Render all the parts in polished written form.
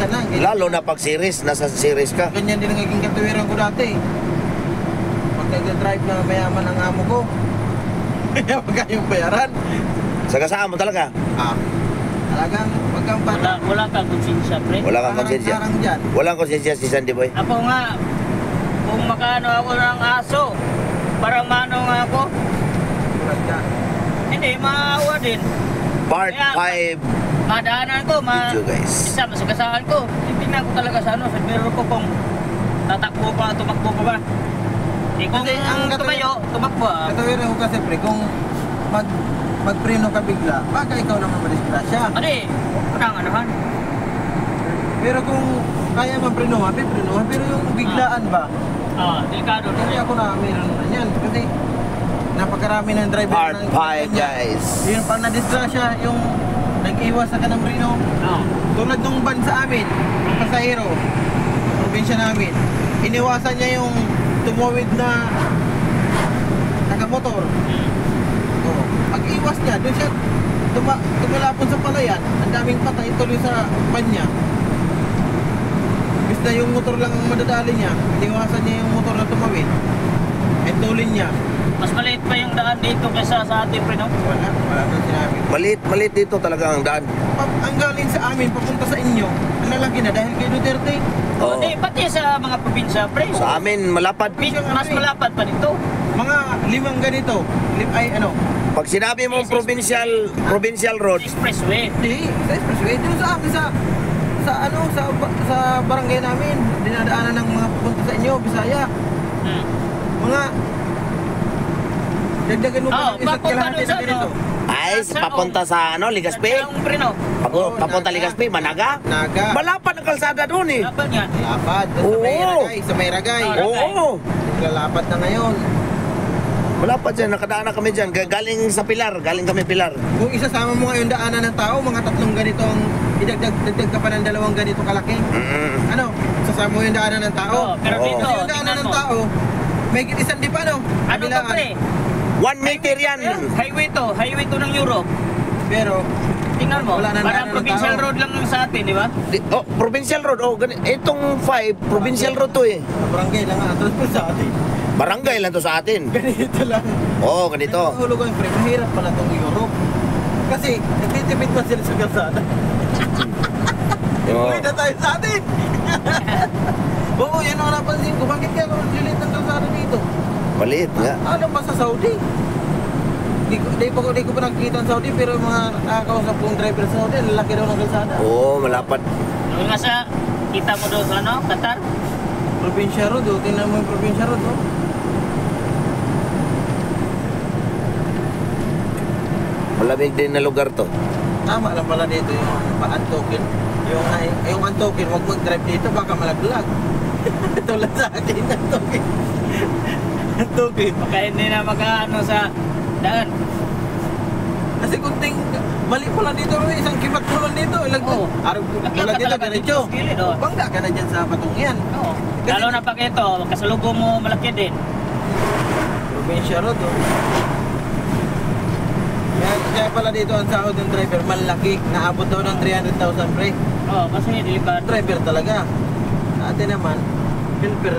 minsan lang. Lalo na pag series, nasa series ka. Ganyan din ang naging katuwiran ko dati. Pag nag-drive na mayaman ang amo ko, kaya wag kayong bayaran. Sagasaan mo talaga. Talagang pagkang Wala kang konsensya, pre. Wala kang konsensya. Parang dyan. Walang konsensya si Sandy Boy. Ako nga, kung makaano ako ng aso, parang mano nga ako, Tulad dyan. hindi, maawa din. Part Kaya, 5 Madaanan ko, video guys. isa masagasaan ko. Titignan ko talaga sa ano, sa biro ko kung tatakbo pa, tumakbo pa ba. Eh kung Kasi ang tumayo, tumakbo Katuwiran ko kasi pre, kung magpreno ka bigla, baka ikaw naman madisgrasya. Adi, parang anuhan. Pero kung kaya maprenohan, prenohan. Pero yung biglaan ba? Delikado Kasi din. ako na meron na yan. Kasi napakarami ng driver Part ng 5 guys. Yung pag nadisgrasya, yung nag-iwas sa kanang preno. Tulad nung van sa amin, yung pasahero, probinsya namin, iniwasan niya yung tumawid na nakamotor. Oh, pag-iwas niya, doon siya tumalapon sa palayan, ang daming patay tuloy sa van niya. Bis na yung motor lang ang madadali niya, iniwasan niya yung motor na tumawid. At tulin niya. Mas maliit pa yung daan dito kaysa sa ating pre, no? Wala nang sinabi. Maliit dito talaga ang daan. Ang galing sa amin, papunta sa inyo, ang lalaki na dahil kay Duterte. Oo. Hindi, pati sa mga probinsya, pre. Sa amin malapad. Mas malapad pa dito. Mga 5 ganito, Pag sinabi mo provincial road, Expressway. Hindi, sa expressway. Doon sa amin, sa barangay namin, dinadaanan ng mga pupunta sa inyo, Bisaya. Mga, dagdagan mo pa ng isa't papunta kalahati doon sa na ganito. ay papunta sa Legazpi. Ang pre, no? Papunta Legazpi, Managa. Naga. Malapad ang kalsada doon eh. Laban nga. Lapad, doon sa may ragay. Oo. Lalapad na ngayon. Malapad dyan, nakadaan na kami dyan. Galing sa Pilar, galing kami Pilar. Kung isasama mo ngayon daanan ng tao, mga 3 ganito ang idagdag ka pa ng 2 ganito kalaki. Ano? Sasama mo yung daanan ng tao. Pero Oo. dito, Kasi yung daanan tingnan ng mo. tao, may isang di pa, no? Ano to, pre? 1 meter yan. Highway to ng Europe. Pero, Tingnan mo, Wala nang parang daanan ng provincial tao. road lang sa atin, di ba? Provincial road. Itong 5, provincial road to eh. barangay lang nga, transport sa atin. Barangay lang to sa atin. Ganito lang. Oo, ganito. Ang ulo ko yung pre, mahirap pala itong Europe. Kasi, nagtitipid pa sila sa kalsada. Oo. Uwi na tayo sa atin. Oo, yan ang napansin ko. Bakit kaya lilit ang kalsada dito? Maliit nga. Alam ba sa Saudi? Di ko pa nakikita ang Saudi, pero yung mga nakakausap kong driver sa Saudi, lalaki daw ng kalsada. Oo, malapad. Yung nga sa, kita mo doon sa ano, Qatar? Provincia Road, tingnan mo yung Provincia Road, no? Malamig din na lugar to. Tama lang pala dito yung pa-Antokin. Yung Antokin, huwag mag-drive dito, baka malaglag. Tulad sa akin, Antokin. Antokin. Baka hindi na mag-ano sa daan. Kasi kunting mali pala dito, isang kibat mo lang dito. Oo. Araw Lagyan tulad ka dito, talaga diretso. dito sa gilid, oh. Bangga ka na dyan sa patong yan. Oo. Lalo na pag ito, kasalubong mo malaki din. Provincia Road, oh. Kaya pala dito ang sahod ng driver, malaki. Naabot daw ng 300,000 pre. Oo, kasi delikado. Driver talaga. Sa atin naman, helper.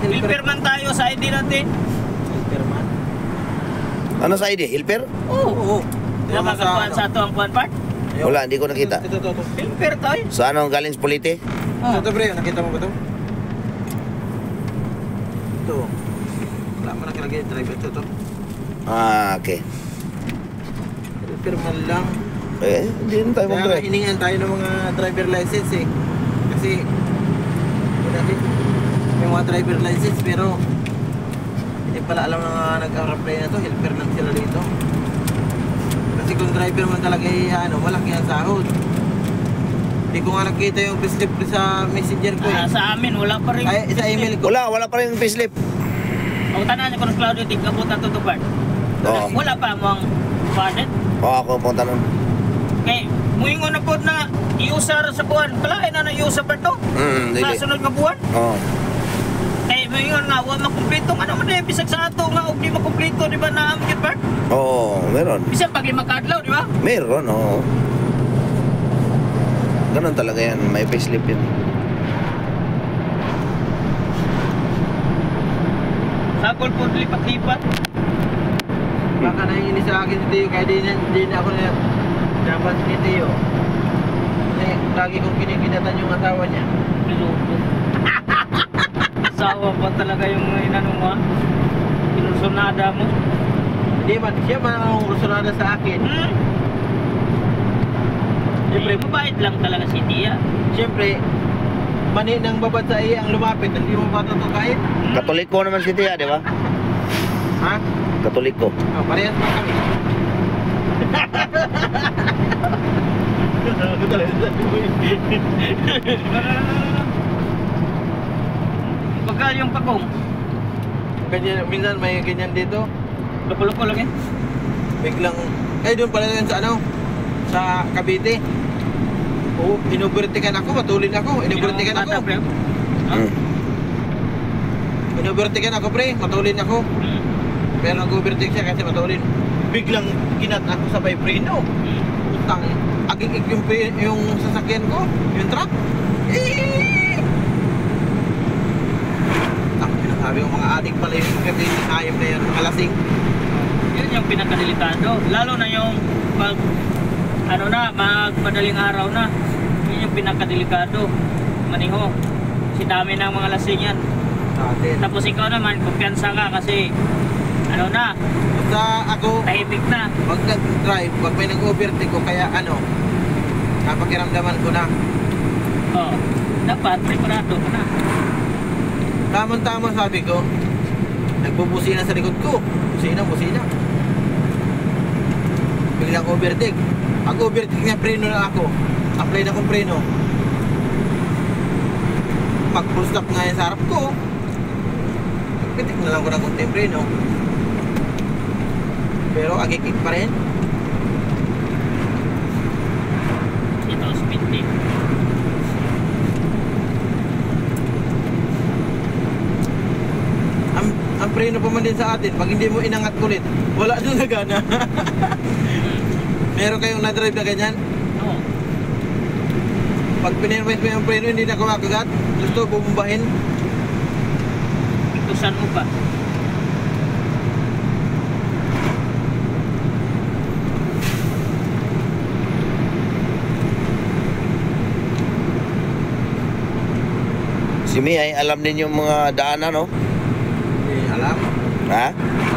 Pilper man tayo sa ID natin. Helper man. Ano sa ID? Hilper? Oo. Di ba magkakuhan sa ito ang kuhan part? Wala, hindi ko nakita. Ito. Pilper tayo. Sa anong galing sa Polite? Ito pre, nakita mo ba ito? Ito. Wala mo nakalagay driver ito. Ah, okay. Helper man lang. Hindi na tayo Kaya nga mag-drive. hiningan tayo ng mga driver license eh. Kasi may mga driver license pero hindi pala alam na nag-apply na to, helper lang sila dito. Kasi kung driver man talaga malaki ang sahod. Hindi ko nga nakita yung payslip sa messenger ko eh. Sa amin, wala pa rin. Ay, sa email ko. Wala pa rin payslip. Ang tanan niya kung Claudio, tigabot na ito part. Oo. Wala pa mo ang budget. Oo, ako punta nun. Kaya, muingon na po na i-user sa buwan. Kalain na i-user pa ito. Dili. Sa sunod nga buwan. Oo. Kaya, muingon na, wala makumpleto. Ano man na bisag sa ato nga, huwag di makumpleto, di ba na amkit part? Oo, meron. Bisag pag lima kadlaw, di ba? Meron, oo. Ganun talaga yan. May facelift yun. Sakol po lipat-lipat. Baka naiinis sa akin si Teo, kaya di na ako na dapat ni Teo. Kasi lagi kong kinikidatan yung asawa niya. Piloto. Asawa pa talaga yung inano mo, inusunada mo. Hindi man, siya man ang rusunada sa akin. Siyempre, mabait lang talaga si Tia. Siyempre, mani ng babad sa iya ang lumapit, hindi mo ba tutukain? Katoliko naman si Tia, di ba? Ha? Katoliko. Oh, parehas mo kami. Pagka yung pagong, Ganyan, minsan may ganyan dito. luko-luko lang eh. Biglang, doon pala yun sa ano, sa Cavite. Oo, inubertikan ako, matulin ako. Inubertikan Yung bata, ako. pre. Hmm. Inubertikan ako, pre, matulin ako. Pero nag-overtake siya kasi matulin. Biglang kinat ako sa preno. Utang, agig yung sasakyan ko, yung truck. Ako, pinasabi ko mga adik pala yung ayam na yan, mga lasing. Yun yung pinakadelikado. Lalo na yung pag, ano na, magmadaling araw na. Yun yung pinakadelikado. Maniho. Kasi dami ng mga lasing yan. Sa atin. Tapos ikaw naman, kumpiyansa ka kasi, ano na, Basta ako, tahimik na. pag nag-drive, pag may nag-overtake ko, kaya ano, napakiramdaman ko na. Oh, dapat, preparado ka na. Tamang-tama sabi ko, nagbubusina sa likod ko. Busina. Biglang overtake. Pag overtake niya, preno na ako. Apply na kong preno. Pag full stop nga yan sa harap ko, pitik na lang ko ng konting preno. Pero agikik pa rin. Ito, speed tip. Ang preno pa man din sa atin, pag hindi mo inangat ulit, wala doon na gana. Meron kayong na-drive na ganyan? Oo. Pag pinirwise mo yung preno, hindi na kumakagat. Gusto bumbahin. Itusan mo pa. Si Mi ay alam din yung mga daanan, no? Hindi alam. Ha?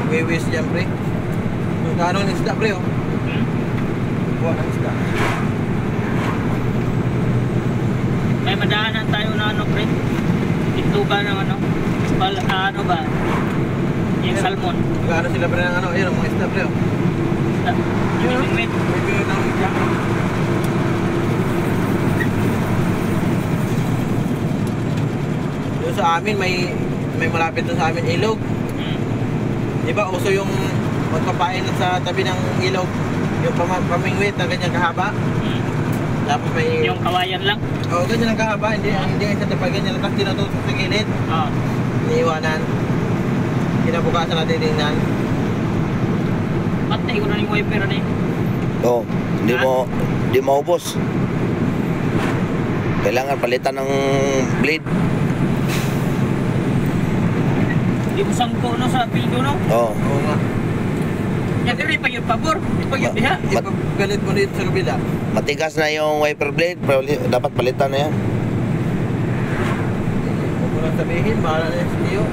Magwiwis dyan, pre. Yung kano ng isda, pre, oh. Buwa ng isda. May madaanan tayo na ano, pre. Ituka ng ano. Ano ba? Yung salmon. Magkano sila, pre, ng ano. Ayun, ang mga isda, pre, oh. Yung May bigyan ng isda. Doon sa amin, may malapit doon sa amin ilog. Di ba, uso yung magpapain sa tabi ng ilog. Yung pamingwit na ganyan kahaba. Tapos may... Yung kawayan lang. Oo, ganyan ang kahaba. Hindi sa tabi ganyan. Tapos tinutusok sa gilid. Oo. Iniiwanan. Kinabukasan natin tingnan. Patay ko na yung wiper na eh. Oo. Hindi maubos. Kailangan palitan ng blade. Di mo sangko no sa pildo no? Oo. Oo nga. Yan diri pa yung pabor. Di pa yung diha. Galit mo dito sa kabila. Matigas na yung wiper blade, pero dapat palitan na yan. Huwag mo lang sabihin, bahala na yung Tio.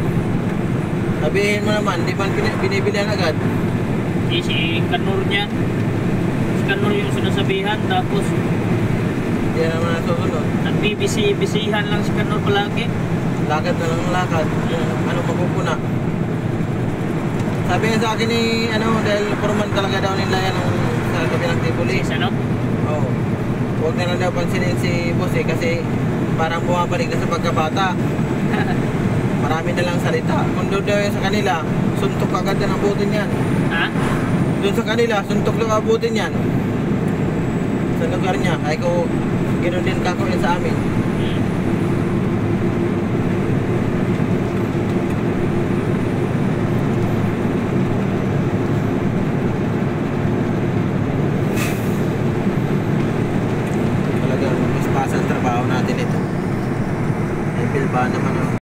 Sabihin mo naman, di man binibilihan agad. Si Kanur niyan. Si Kanur yung sinasabihan. Tapos Hindi na naman nasusunod. nagbibisi-bisihan lang si Kanur palagi. Lakad na lang lakad. Ano mapupuna. Sabi niya sa akin ni, dahil forman talaga daw nila yan sa kabilang Tipoli. Is ano? Oo. Huwag na lang daw pansinin si boss kasi parang bumabalik na sa pagkabata. Marami na lang salita. Kung doon daw sa kanila, suntok agad na abutin yan. Ha? Doon sa kanila, suntok lang abutin yan. Sa lugar niya, ay ko, ganoon din kako yan sa amin. Talagang mas Bilba naman.